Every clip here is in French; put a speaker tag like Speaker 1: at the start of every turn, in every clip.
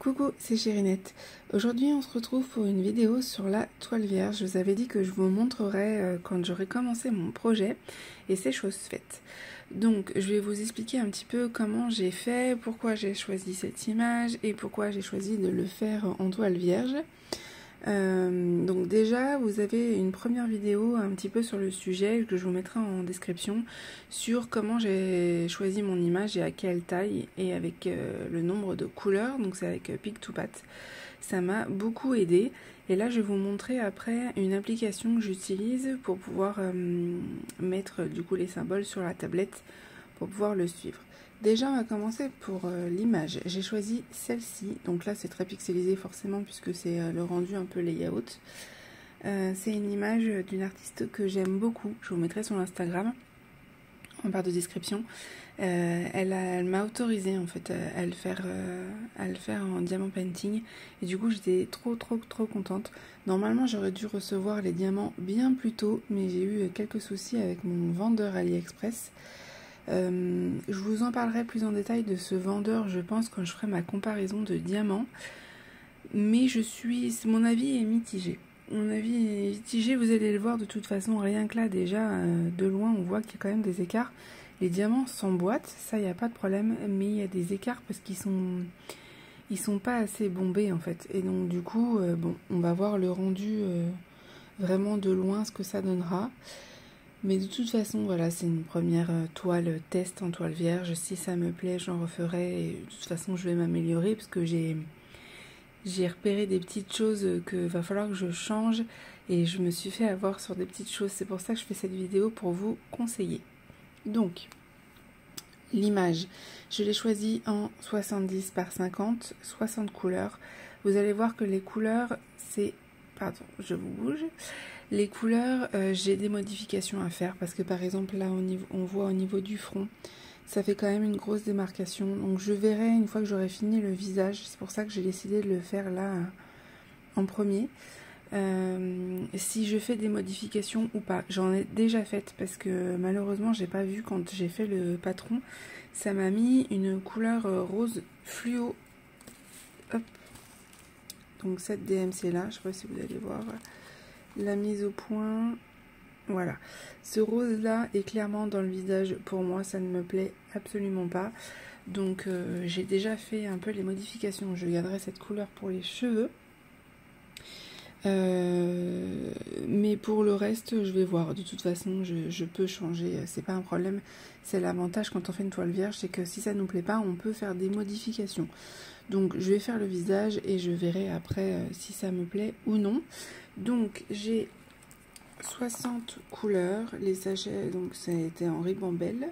Speaker 1: Coucou, c'est Chérinette. Aujourd'hui, on se retrouve pour une vidéo sur la toile vierge. Je vous avais dit que je vous montrerai quand j'aurai commencé mon projet et c'est chose faite. Donc, je vais vous expliquer un petit peu comment j'ai fait, pourquoi j'ai choisi cette image et pourquoi j'ai choisi de le faire en toile vierge. Donc déjà vous avez une première vidéo un petit peu sur le sujet que je vous mettrai en description sur comment j'ai choisi mon image et à quelle taille et avec le nombre de couleurs, donc c'est avec Pic2Pat. Ça m'a beaucoup aidé et là je vais vous montrer après une application que j'utilise pour pouvoir mettre du coup les symboles sur la tablette pour pouvoir le suivre. Déjà, on va commencer pour l'image. J'ai choisi celle-ci. Donc là, c'est très pixelisé forcément puisque c'est le rendu un peu layout. C'est une image d'une artiste que j'aime beaucoup. Je vous mettrai son Instagram en barre de description. Elle m'a autorisé en fait à le faire en diamant painting. Et du coup, j'étais trop contente. Normalement, j'aurais dû recevoir les diamants bien plus tôt, mais j'ai eu quelques soucis avec mon vendeur AliExpress. Je vous en parlerai plus en détail de ce vendeur, je pense, quand je ferai ma comparaison de diamants. Mais mon avis est mitigé. Mon avis est mitigé, vous allez le voir de toute façon, rien que là déjà, de loin, on voit qu'il y a quand même des écarts. Les diamants s'emboîtent, ça, il n'y a pas de problème, mais il y a des écarts parce qu'ils sont pas assez bombés en fait. Et donc du coup, bon, on va voir le rendu vraiment de loin, ce que ça donnera. Mais de toute façon, voilà, c'est une première toile test en toile vierge. Si ça me plaît, j'en referai. Et de toute façon, je vais m'améliorer parce que j'ai repéré des petites choses que va falloir que je change. Et je me suis fait avoir sur des petites choses. C'est pour ça que je fais cette vidéo pour vous conseiller. Donc, l'image, je l'ai choisie en 70 par 50, 60 couleurs. Vous allez voir que les couleurs, c'est... Pardon, je vous bouge. Les couleurs, j'ai des modifications à faire parce que par exemple là on voit au niveau du front, ça fait quand même une grosse démarcation. Donc je verrai une fois que j'aurai fini le visage. C'est pour ça que j'ai décidé de le faire là en premier. Si je fais des modifications ou pas, j'en ai déjà faites parce que malheureusement j'ai pas vu quand j'ai fait le patron. Ça m'a mis une couleur rose fluo. Hop. Donc cette DMC là, je sais pas si vous allez voir. La mise au point, voilà. Ce rose là est clairement dans le visage. Pour moi, ça ne me plaît absolument pas. Donc j'ai déjà fait un peu les modifications. Je garderai cette couleur pour les cheveux. Mais pour le reste, je vais voir. De toute façon, je peux changer. C'est pas un problème. C'est l'avantage quand on fait une toile vierge, c'est que si ça nous plaît pas, on peut faire des modifications. Donc je vais faire le visage et je verrai après si ça me plaît ou non. Donc j'ai 60 couleurs, les sachets, donc ça a été en ribambelle.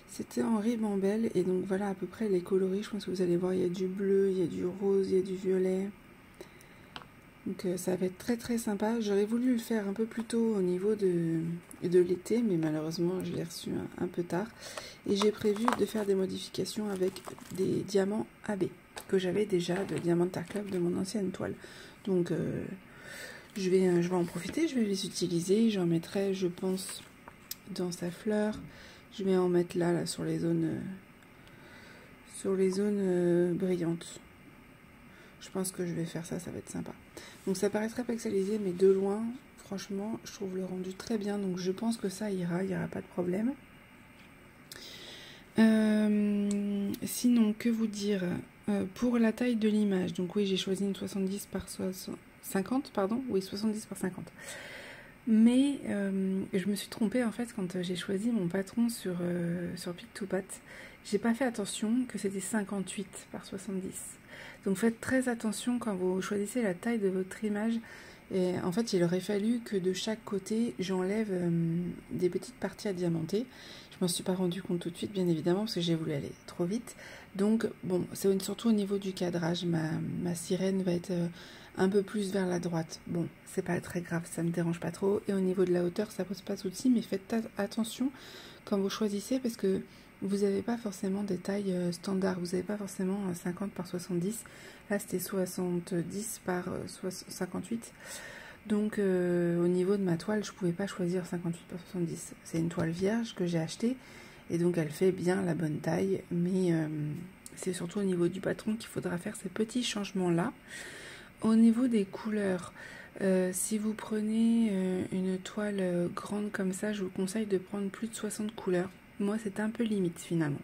Speaker 1: C'était en ribambelle et donc voilà à peu près les coloris. Je pense que vous allez voir, il y a du bleu, il y a du rose, il y a du violet. Donc ça va être très sympa. J'aurais voulu le faire un peu plus tôt au niveau de l'été, mais malheureusement je l'ai reçu un peu tard. Et j'ai prévu de faire des modifications avec des diamants AB que j'avais déjà de Diamantar Club de mon ancienne toile. Donc je vais en profiter, je vais les utiliser. J'en mettrai, je pense, dans sa fleur. Je vais en mettre là sur les zones brillantes. Je pense que je vais faire ça, ça va être sympa. Donc ça paraît très pixelisé, mais de loin, franchement, je trouve le rendu très bien. Donc je pense que ça ira, il n'y aura pas de problème. Sinon, que vous dire pour la taille de l'image, donc oui, j'ai choisi une 70 par 50, pardon, oui, 70 par 50. Mais je me suis trompée en fait quand j'ai choisi mon patron sur Pic2Pat. J'ai pas fait attention que c'était 58 par 70. Donc faites très attention quand vous choisissez la taille de votre image. Et en fait, il aurait fallu que de chaque côté, j'enlève des petites parties à diamanter. Je m'en suis pas rendu compte tout de suite, bien évidemment, parce que j'ai voulu aller trop vite. Donc, bon, c'est surtout au niveau du cadrage. Ma sirène va être un peu plus vers la droite. Bon, c'est pas très grave, ça me dérange pas trop. Et au niveau de la hauteur, ça pose pas de soucis, mais faites attention quand vous choisissez, parce que vous n'avez pas forcément des tailles standards. Vous n'avez pas forcément 50 par 70. Là, c'était 70 par 58. Donc, au niveau de ma toile, je ne pouvais pas choisir 58 par 70. C'est une toile vierge que j'ai achetée. Et donc, elle fait bien la bonne taille. Mais c'est surtout au niveau du patron qu'il faudra faire ces petits changements là. Au niveau des couleurs, si vous prenez une toile grande comme ça, je vous conseille de prendre plus de 60 couleurs. Moi c'est un peu limite finalement.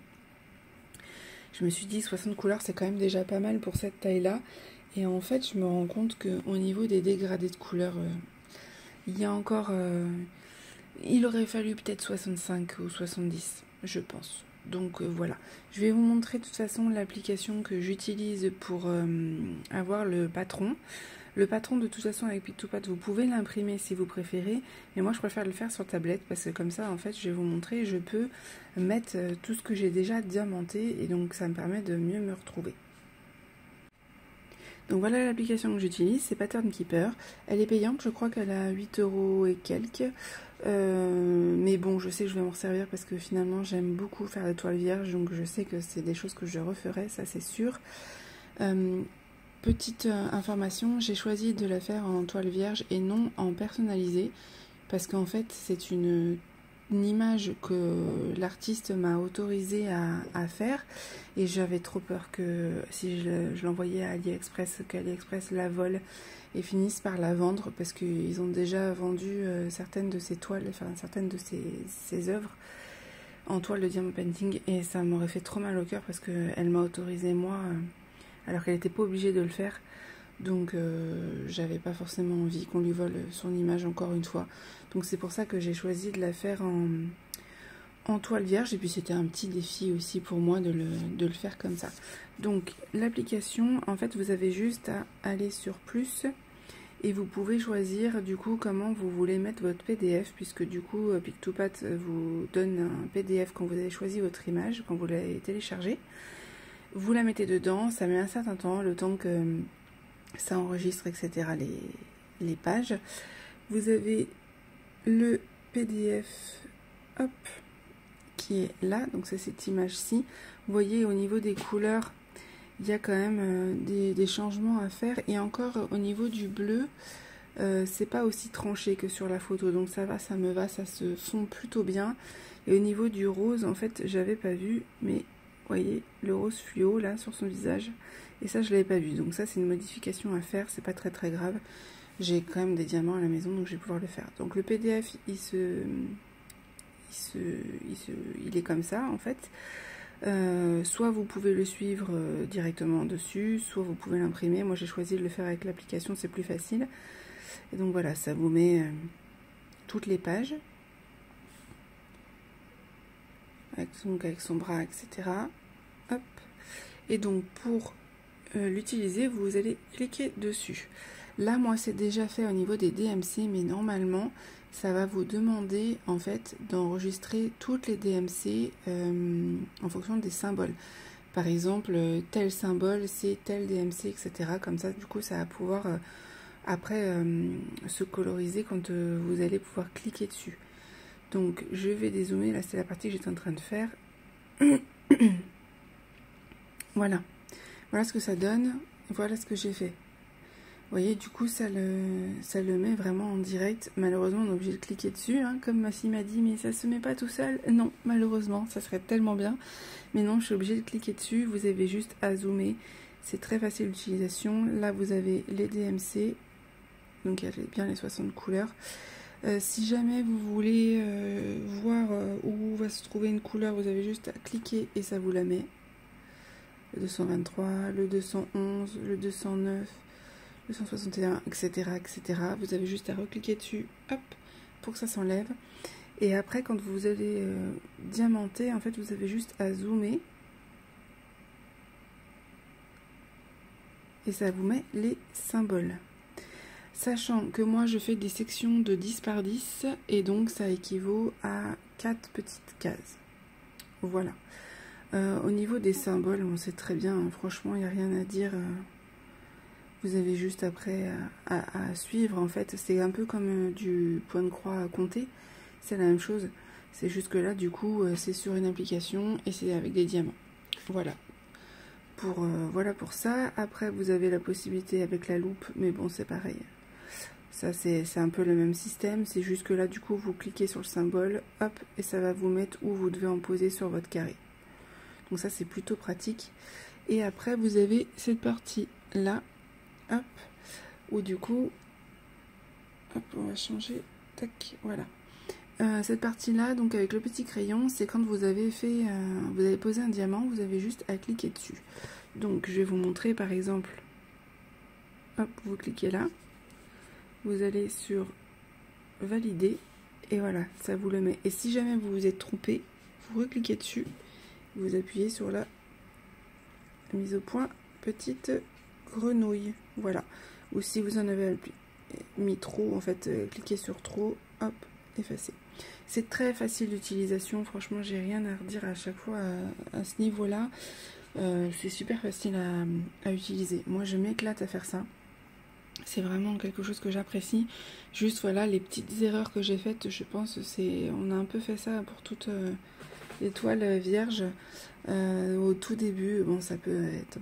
Speaker 1: Je me suis dit 60 couleurs c'est quand même déjà pas mal pour cette taille là. Et en fait je me rends compte qu'au niveau des dégradés de couleurs, il y a encore... il aurait fallu peut-être 65 ou 70, je pense. Donc voilà, je vais vous montrer de toute façon l'application que j'utilise pour avoir le patron. Le patron de toute façon avec Pic2Pat, vous pouvez l'imprimer si vous préférez, mais moi je préfère le faire sur tablette parce que comme ça en fait je vais vous montrer, je peux mettre tout ce que j'ai déjà diamanté et donc ça me permet de mieux me retrouver. Donc voilà l'application que j'utilise, c'est Pattern Keeper. Elle est payante, je crois qu'elle a 8 € et quelques. Mais bon, je sais que je vais m'en servir parce que finalement j'aime beaucoup faire la toile vierge, donc je sais que c'est des choses que je referai, ça c'est sûr. Petite information, j'ai choisi de la faire en toile vierge et non en personnalisé parce qu'en fait c'est une image que l'artiste m'a autorisé à faire et j'avais trop peur que si je l'envoyais à AliExpress, qu'AliExpress la vole et finisse par la vendre parce qu'ils ont déjà vendu certaines de ces toiles, enfin certaines de ces œuvres en toile de diamond painting et ça m'aurait fait trop mal au cœur parce qu'elle m'a autorisé moi alors qu'elle n'était pas obligée de le faire. Donc j'avais pas forcément envie qu'on lui vole son image encore une fois. Donc c'est pour ça que j'ai choisi de la faire en toile vierge. Et puis c'était un petit défi aussi pour moi de le faire comme ça. Donc l'application, en fait vous avez juste à aller sur plus. Et vous pouvez choisir du coup comment vous voulez mettre votre PDF. Puisque du coup Pic2Pat vous donne un PDF quand vous avez choisi votre image, quand vous l'avez téléchargée. Vous la mettez dedans, ça met un certain temps, le temps que ça enregistre, etc. les pages. Vous avez le PDF, hop, qui est là, donc c'est cette image-ci. Vous voyez au niveau des couleurs, il y a quand même des changements à faire. Et encore au niveau du bleu, c'est pas aussi tranché que sur la photo, donc ça va, ça me va, ça se fond plutôt bien. Et au niveau du rose, en fait, j'avais pas vu, mais vous voyez le rose fluo là sur son visage, et ça je l'avais pas vu, donc ça c'est une modification à faire, c'est pas très grave. J'ai quand même des diamants à la maison donc je vais pouvoir le faire. Donc le PDF il est comme ça en fait. Soit vous pouvez le suivre directement dessus, soit vous pouvez l'imprimer. Moi j'ai choisi de le faire avec l'application, c'est plus facile. Et donc voilà, ça vous met toutes les pages avec son bras, etc. Hop. Et donc pour l'utiliser, vous allez cliquer dessus. Là, moi, c'est déjà fait au niveau des DMC, mais normalement, ça va vous demander en fait d'enregistrer toutes les DMC en fonction des symboles. Par exemple, tel symbole, c'est tel DMC, etc. Comme ça, du coup, ça va pouvoir après se coloriser quand vous allez pouvoir cliquer dessus. Donc, je vais dézoomer. Là, c'est la partie que j'étais en train de faire. Voilà. Voilà ce que ça donne. Voilà ce que j'ai fait. Vous voyez, du coup, ça le met vraiment en direct. Malheureusement, on est obligé de cliquer dessus, hein, comme Massi m'a dit, mais ça se met pas tout seul. Non, malheureusement, ça serait tellement bien. Mais non, je suis obligée de cliquer dessus. Vous avez juste à zoomer. C'est très facile d'utilisation. Là, vous avez les DMC. Donc, il y a bien les 60 couleurs. Si jamais vous voulez voir où va se trouver une couleur, vous avez juste à cliquer et ça vous la met. Le 223, le 211, le 209, le 161, etc., etc. Vous avez juste à recliquer dessus, hop, pour que ça s'enlève. Et après, quand vous allez diamanter, en fait, vous avez juste à zoomer. Et ça vous met les symboles. Sachant que moi, je fais des sections de 10 par 10, et donc ça équivaut à 4 petites cases. Voilà. Au niveau des symboles, on sait très bien, hein, franchement, il n'y a rien à dire. Vous avez juste après à suivre, en fait. C'est un peu comme du point de croix à compter. C'est la même chose. C'est juste que là, du coup, c'est sur une application et c'est avec des diamants. Voilà. Voilà pour ça. Après, vous avez la possibilité avec la loupe, mais bon, c'est pareil. Ça, c'est un peu le même système. C'est juste que là, du coup, vous cliquez sur le symbole, hop, et ça va vous mettre où vous devez en poser sur votre carré. Donc ça, c'est plutôt pratique. Et après vous avez cette partie là, hop, où du coup, hop, on va changer, tac, voilà. Cette partie là, donc avec le petit crayon, c'est quand vous avez fait, vous avez posé un diamant, vous avez juste à cliquer dessus. Donc je vais vous montrer par exemple, hop, vous cliquez là, vous allez sur valider, et voilà, ça vous le met. Et si jamais vous vous êtes trompé, vous recliquez dessus, vous appuyez sur la mise au point petite grenouille, voilà. Ou si vous en avez mis trop, en fait, cliquez sur trop, hop, effacer. C'est très facile d'utilisation, franchement j'ai rien à redire à chaque fois à ce niveau là. C'est super facile à utiliser, moi je m'éclate à faire ça, c'est vraiment quelque chose que j'apprécie. Juste voilà les petites erreurs que j'ai faites, je pense c'est on a un peu fait ça pour toutes les toiles vierges au tout début. Bon, ça peut être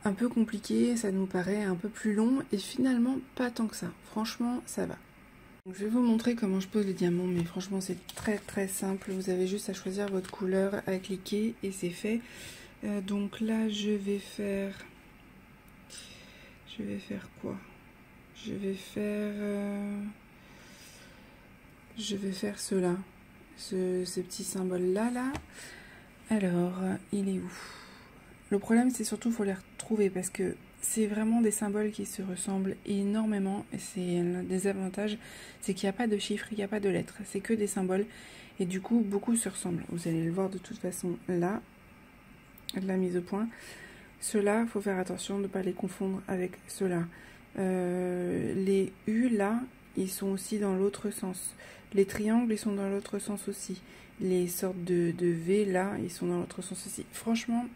Speaker 1: un peu compliqué, ça nous paraît un peu plus long et finalement pas tant que ça, franchement ça va. Donc, je vais vous montrer comment je pose les diamants, mais franchement c'est très très simple, vous avez juste à choisir votre couleur, à cliquer et c'est fait. Donc là je vais faire quoi? Je vais faire cela, ce petit symbole là. Alors il est où? Le problème c'est surtout faut les retrouver parce que c'est vraiment des symboles qui se ressemblent énormément et c'est l'un des avantages, c'est qu'il n'y a pas de chiffres, il n'y a pas de lettres, c'est que des symboles et du coup beaucoup se ressemblent. Vous allez le voir de toute façon là, la mise au point. Ceux-là, il faut faire attention de ne pas les confondre avec ceux-là. Les U là, ils sont aussi dans l'autre sens. Les triangles, ils sont dans l'autre sens aussi. Les sortes de V là, ils sont dans l'autre sens aussi. Franchement,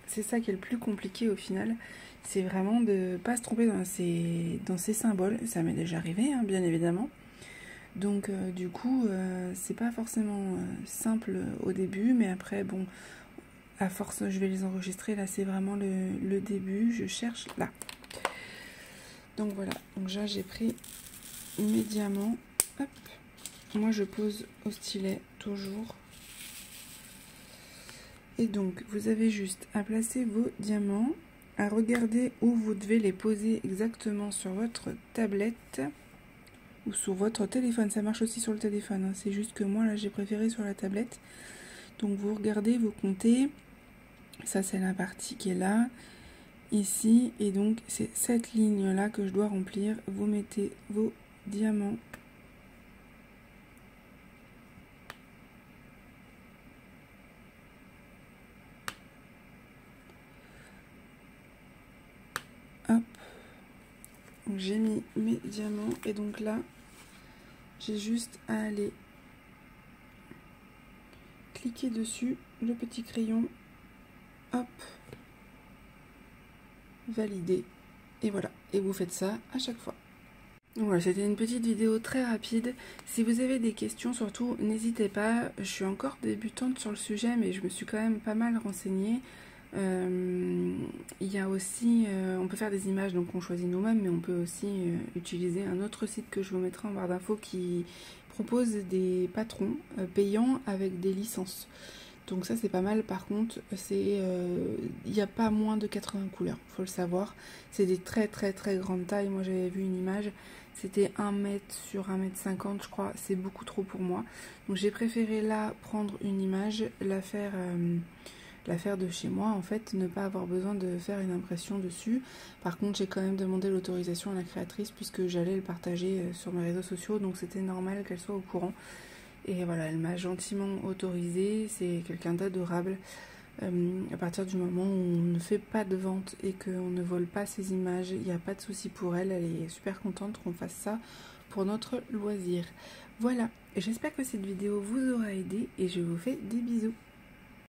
Speaker 1: c'est ça qui est le plus compliqué au final. C'est vraiment de ne pas se tromper dans ces symboles. Ça m'est déjà arrivé, hein, bien évidemment. Donc du coup, c'est pas forcément simple au début, mais après, bon, à force, je vais les enregistrer. Là, c'est vraiment le début. Je cherche là. Donc voilà. Donc là, j'ai pris mes diamants. Hop. Moi, je pose au stylet toujours. Et donc, vous avez juste à placer vos diamants, à regarder où vous devez les poser exactement sur votre tablette ou sur votre téléphone. Ça marche aussi sur le téléphone, hein. C'est juste que moi, là, j'ai préféré sur la tablette. Donc, vous regardez, vous comptez. Ça, c'est la partie qui est là, ici. Et donc, c'est cette ligne-là que je dois remplir. Vous mettez vos diamants. Hop. J'ai mis mes diamants. Et donc là, j'ai juste à aller cliquer dessus, le petit crayon. Hop. Valider. Et voilà. Et vous faites ça à chaque fois. Voilà, c'était une petite vidéo très rapide. Si vous avez des questions, surtout, n'hésitez pas. Je suis encore débutante sur le sujet, mais je me suis quand même pas mal renseignée. Il y a aussi, on peut faire des images, donc on choisit nous-mêmes, mais on peut aussi utiliser un autre site que je vous mettrai en barre d'infos qui propose des patrons payants avec des licences. Donc ça c'est pas mal. Par contre, il n'y a pas moins de 80 couleurs, faut le savoir. C'est des très très très grandes tailles. Moi j'avais vu une image, c'était 1 mètre sur 1 mètre 50 je crois. C'est beaucoup trop pour moi. Donc j'ai préféré là prendre une image, la faire de chez moi en fait, ne pas avoir besoin de faire une impression dessus. Par contre j'ai quand même demandé l'autorisation à la créatrice puisque j'allais le partager sur mes réseaux sociaux, donc c'était normal qu'elle soit au courant. Et voilà, elle m'a gentiment autorisé. C'est quelqu'un d'adorable. À partir du moment où on ne fait pas de vente et qu'on ne vole pas ses images, il n'y a pas de souci pour elle. Elle est super contente qu'on fasse ça pour notre loisir. Voilà, j'espère que cette vidéo vous aura aidé et je vous fais des bisous.